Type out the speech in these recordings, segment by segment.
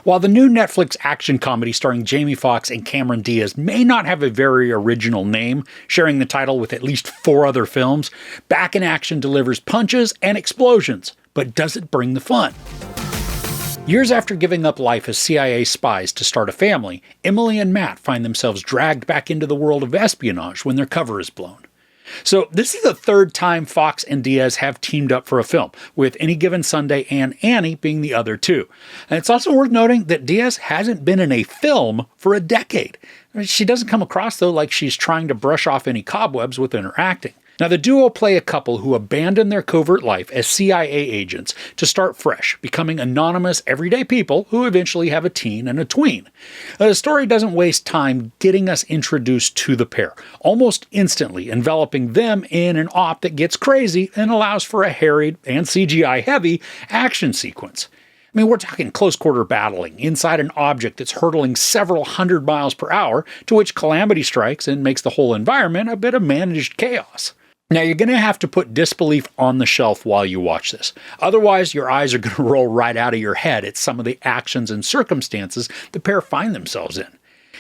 While the new Netflix action comedy starring Jamie Foxx and Cameron Diaz may not have a very original name, sharing the title with at least 4 other films, Back in Action delivers punches and explosions, but does it bring the fun? Years after giving up life as CIA spies to start a family, Emily and Matt find themselves dragged back into the world of espionage when their cover is blown. So this is the 3rd time Foxx and Diaz have teamed up for a film, with Any Given Sunday and Annie being the other 2. And it's also worth noting that Diaz hasn't been in a film for a decade. She doesn't come across, though, like she's trying to brush off any cobwebs within her acting. Now, the duo play a couple who abandon their covert life as CIA agents to start fresh, becoming anonymous, everyday people who eventually have a teen and a tween. The story doesn't waste time getting us introduced to the pair, almost instantly enveloping them in an op that gets crazy and allows for a harried and CGI-heavy action sequence. I mean, we're talking close-quarter battling inside an object that's hurtling several hundred miles per hour, to which calamity strikes and makes the whole environment a bit of managed chaos. Now, you're going to have to put disbelief on the shelf while you watch this. Otherwise, your eyes are going to roll right out of your head at some of the actions and circumstances the pair find themselves in.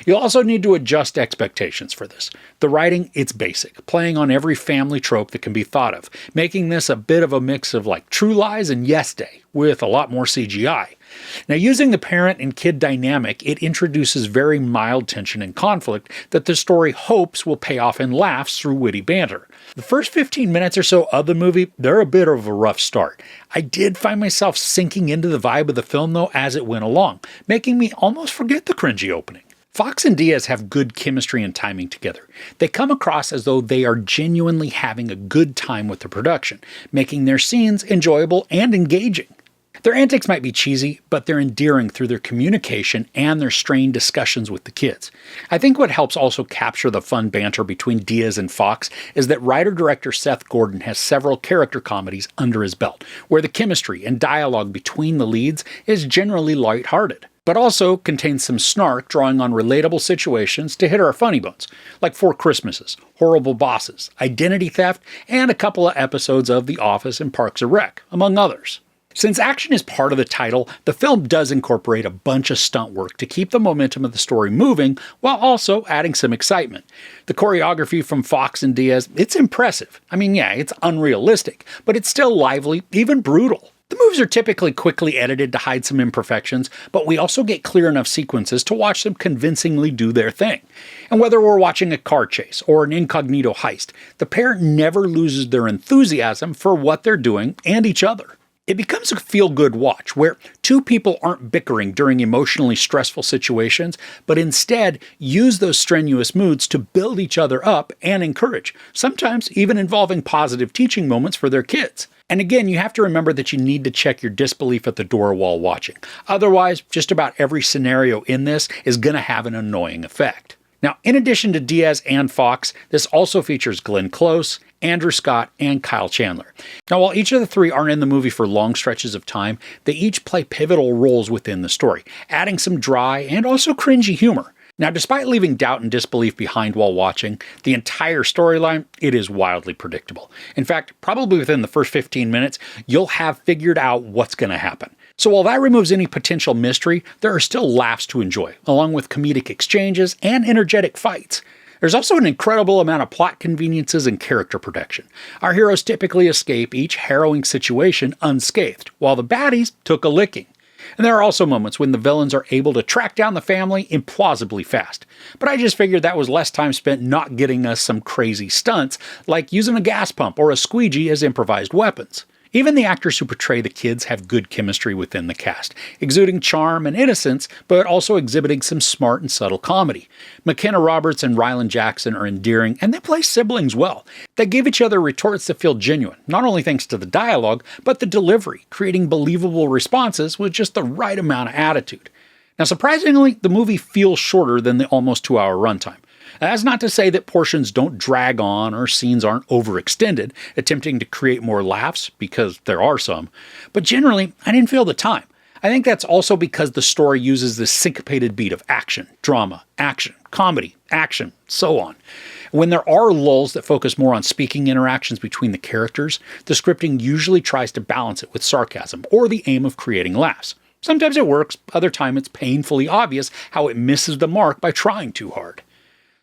You'll also need to adjust expectations for this. The writing, it's basic, playing on every family trope that can be thought of, making this a bit of a mix of like True Lies and Yes Day, with a lot more CGI. Now, using the parent and kid dynamic, it introduces very mild tension and conflict that the story hopes will pay off in laughs through witty banter. The first 15 minutes or so of the movie, they're a bit of a rough start. I did find myself sinking into the vibe of the film, though, as it went along, making me almost forget the cringy opening. Foxx and Diaz have good chemistry and timing together. They come across as though they are genuinely having a good time with the production, making their scenes enjoyable and engaging. Their antics might be cheesy, but they're endearing through their communication and their strained discussions with the kids. I think what helps also capture the fun banter between Diaz and Foxx is that writer-director Seth Gordon has several character comedies under his belt, where the chemistry and dialogue between the leads is generally lighthearted, but also contains some snark drawing on relatable situations to hit our funny bones, like Four Christmases, Horrible Bosses, Identity Theft, and a couple of episodes of The Office and Parks and Rec, among others. Since action is part of the title, the film does incorporate a bunch of stunt work to keep the momentum of the story moving, while also adding some excitement. The choreography from Foxx and Diaz, it's impressive. I mean, yeah, it's unrealistic, but it's still lively, even brutal. The moves are typically quickly edited to hide some imperfections, but we also get clear enough sequences to watch them convincingly do their thing. And whether we're watching a car chase or an incognito heist, the pair never loses their enthusiasm for what they're doing and each other. It becomes a feel-good watch, where 2 people aren't bickering during emotionally stressful situations, but instead use those strenuous moods to build each other up and encourage, sometimes even involving positive teaching moments for their kids. And again, you have to remember that you need to check your disbelief at the door while watching. Otherwise, just about every scenario in this is going to have an annoying effect. Now, in addition to Diaz and Foxx, this also features Glenn Close, Andrew Scott, and Kyle Chandler. Now, while each of the 3 aren't in the movie for long stretches of time, they each play pivotal roles within the story, adding some dry and also cringy humor. Now, despite leaving doubt and disbelief behind while watching, the entire storyline, it is wildly predictable. In fact, probably within the first 15 minutes, you'll have figured out what's going to happen. So while that removes any potential mystery, there are still laughs to enjoy, along with comedic exchanges and energetic fights. There's also an incredible amount of plot conveniences and character protection. Our heroes typically escape each harrowing situation unscathed, while the baddies took a licking. And there are also moments when the villains are able to track down the family implausibly fast. But I just figured that was less time spent not getting us some crazy stunts, like using a gas pump or a squeegee as improvised weapons. Even the actors who portray the kids have good chemistry within the cast, exuding charm and innocence, but also exhibiting some smart and subtle comedy. McKenna Roberts and Rylan Jackson are endearing, and they play siblings well. They give each other retorts that feel genuine, not only thanks to the dialogue, but the delivery, creating believable responses with just the right amount of attitude. Now, surprisingly, the movie feels shorter than the almost 2-hour runtime. That's not to say that portions don't drag on or scenes aren't overextended, attempting to create more laughs, because there are some. But generally, I didn't feel the time. I think that's also because the story uses this syncopated beat of action, drama, action, comedy, action, so on. When there are lulls that focus more on speaking interactions between the characters, the scripting usually tries to balance it with sarcasm or the aim of creating laughs. Sometimes it works, other times it's painfully obvious how it misses the mark by trying too hard.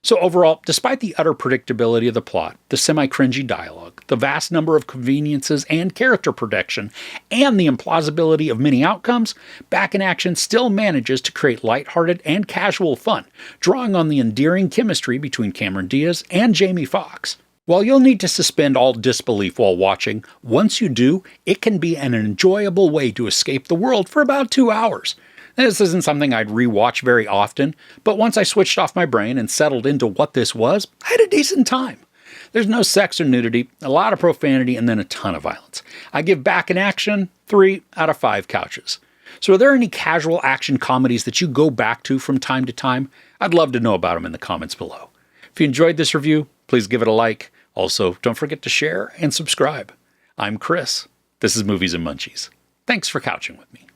So overall, despite the utter predictability of the plot, the semi-cringy dialogue, the vast number of conveniences and character protection, and the implausibility of many outcomes, Back in Action still manages to create lighthearted and casual fun, drawing on the endearing chemistry between Cameron Diaz and Jamie Foxx. While you'll need to suspend all disbelief while watching, once you do, it can be an enjoyable way to escape the world for about 2 hours. This isn't something I'd rewatch very often, but once I switched off my brain and settled into what this was, I had a decent time. There's no sex or nudity, a lot of profanity, and then a ton of violence. I give Back in Action 3 out of 5 couches. So are there any casual action comedies that you go back to from time to time? I'd love to know about them in the comments below. If you enjoyed this review, please give it a like. Also, don't forget to share and subscribe. I'm Chris. This is Movies and Munchies. Thanks for couching with me.